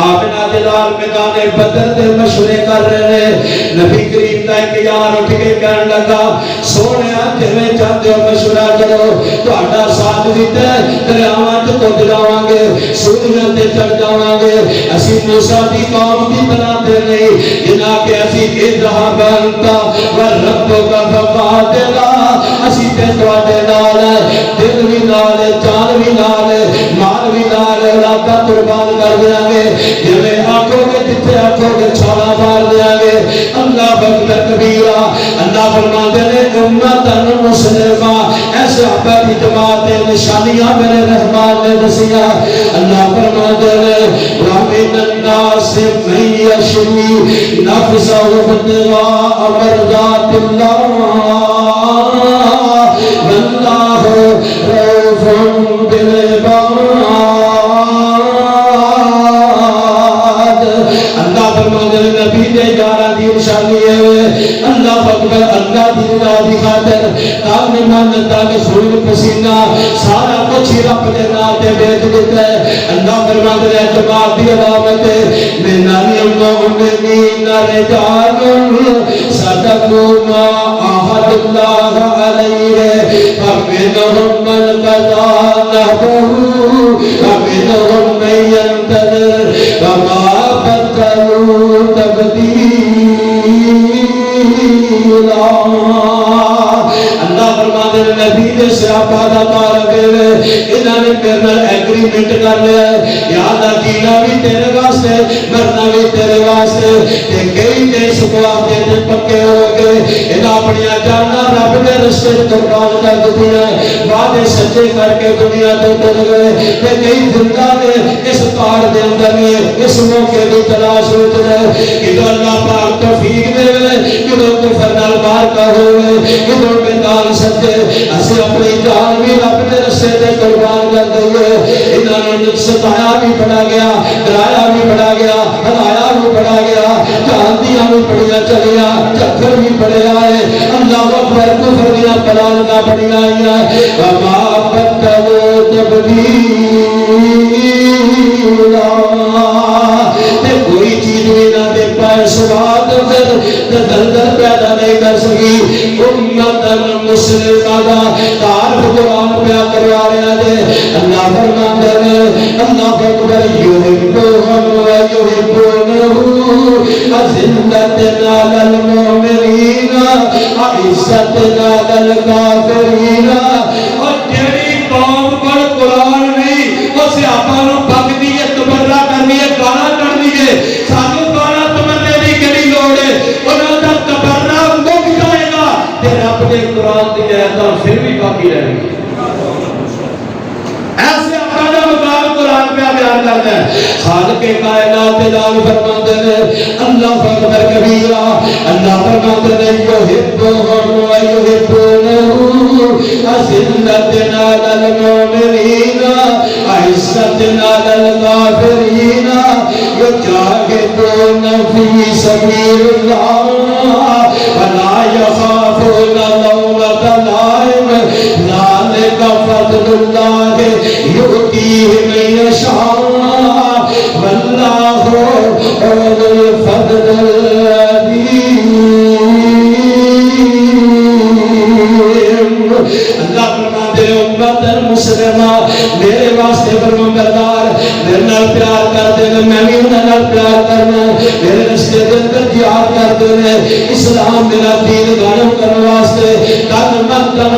آمنہ دلال میدان بدر دے مشورے کر رہے ہیں. نبی کریم دا ایک یار اٹھ کے کہنے لگا سونے جویں چاہتے ہو مشورہ کرو تہاڈا ساتھ دیتا ہے دریاواں تے ٹر جاواں گے سورجاں تے چڑھ جاواں گے اسی موسیٰ دی قوم دی طرح تے نہیں جنا کہ اسی اذهب انت وربك فقاتلا اسی تے تواڈے نال دل وی نال جان وی نال مال وی نال اولاداں قربان کر دیاں گے جویں آکھو گے جتھے آکھو گے چھالا مار دیاں گے. اللہ اکبر کبیرہ. اللہ فرماتے ہیں امت مسلمہ ایسے صحابہ کی جماعت نشانیاں میرے رحمان نے دسیاں. اللہ فرماتے ہیں وَمِنَ النَّاسِ مَن يَشْرِي نَفْسَهُ ابْتِغَاءَ مَرْضَاتِ اللَّهِ وَاللَّهُ رَءُوفٌ بِالْعِبَادِ. اللہ فرماتے ہیں نبی نے یارہ دی نشانی ہے اللہ اکبر اللہ دی رضا دی خاطر کام مانتا کہ خون پسینہ سارا کچھ ہی رب نے نام تے بیچ دیتا ہے. اللہ فرماتے ہیں جماعت دی علامت ہے من المؤمنین رجال صدقوا ما عاهدوا اللہ علیہ فمنهم من قضى نحبه ومنهم من ينتظر وما بدلوا تبدیلا. اللہ فرماتے ہیں نبی نے صحابہ دا تعلق ہے انہاں نے میرے نال ایگریمنٹ کر لیا ہے یاد جینا بھی تیرے واسطے مرنا بھی تیرے واسطے تے کئی دے سکوات دے پکے ہو گئے انہاں اپنی جاناں رب دے رستے قربان کر دتیاں وعدے سچے کر کے دنیا تو ٹر گئے تے کئی زندہ نے اس پہاڑ دے اندر اس موقع دی تلاش وچ رہے کہ اللہ پاک توفیق دے کہ کفر نال مار کا ہوئے کہ میدان سچے اسے اپنی جان بھی رب دے رستے تے قربان کر دئیے. انہاں نے ستایا بھی پڑا گیا ڈرایا بھی پڑا گیا ہلایا بھی پڑا گیا جاندیاں بھی پڑیاں چلیا چکر بھی پڑے آئے. اللہ اکبر کفر دیاں پلانگاں پڑی آئیاں وما بدلوا تبدیلا. تے کوئی چیز بھی نہ دے پائے سواد دلدل پیدا نہیں کر سکی. امت مسلمہ دا تعارف قرآن پہ کروا رہا ہے. اللہ فرماتے ہیں اللہ اکبر یحبہم ویحبونہ اذلۃ علی المؤمنین عزت علی الکافرین. اور جیڑی قوم پر قرآن نہیں وہ صحابہ نو بکدی ہے تبرہ کرنی ہے گانا کرنی ہے سانو گانا تمنے دی کیڑی لوڑ ہے انہاں دا تبرہ مک جائے گا تے رب دے قرآن دی آیتاں پھر بھی باقی رہیں گی. ایسے اپنا مقام قرآن پہ بیان کرتا ہے. خالق کائنات اعلان فرماتے ہیں اللہ اکبر کبیرہ. اللہ فرماتے ہیں یحبہم ویحبونہ اذلۃ علی المؤمنین عزت علی الکافرین یجاہدون فی سبیل اللہ ولا یخافون لومۃ لائم ذلک فضل اللہ یؤتیہ من یشاء واللہ ذو الفضل العظیم. اللہ فرماتے ہیں امت مسلمہ میرے واسطے فرمانبردار میرے نال پیار کرتے ہیں میں بھی انہاں نال پیار کرنا میرے رستے دے اندر جہاد کرتے ہیں اسلام میرا دین غالب کرنے واسطے تن من تن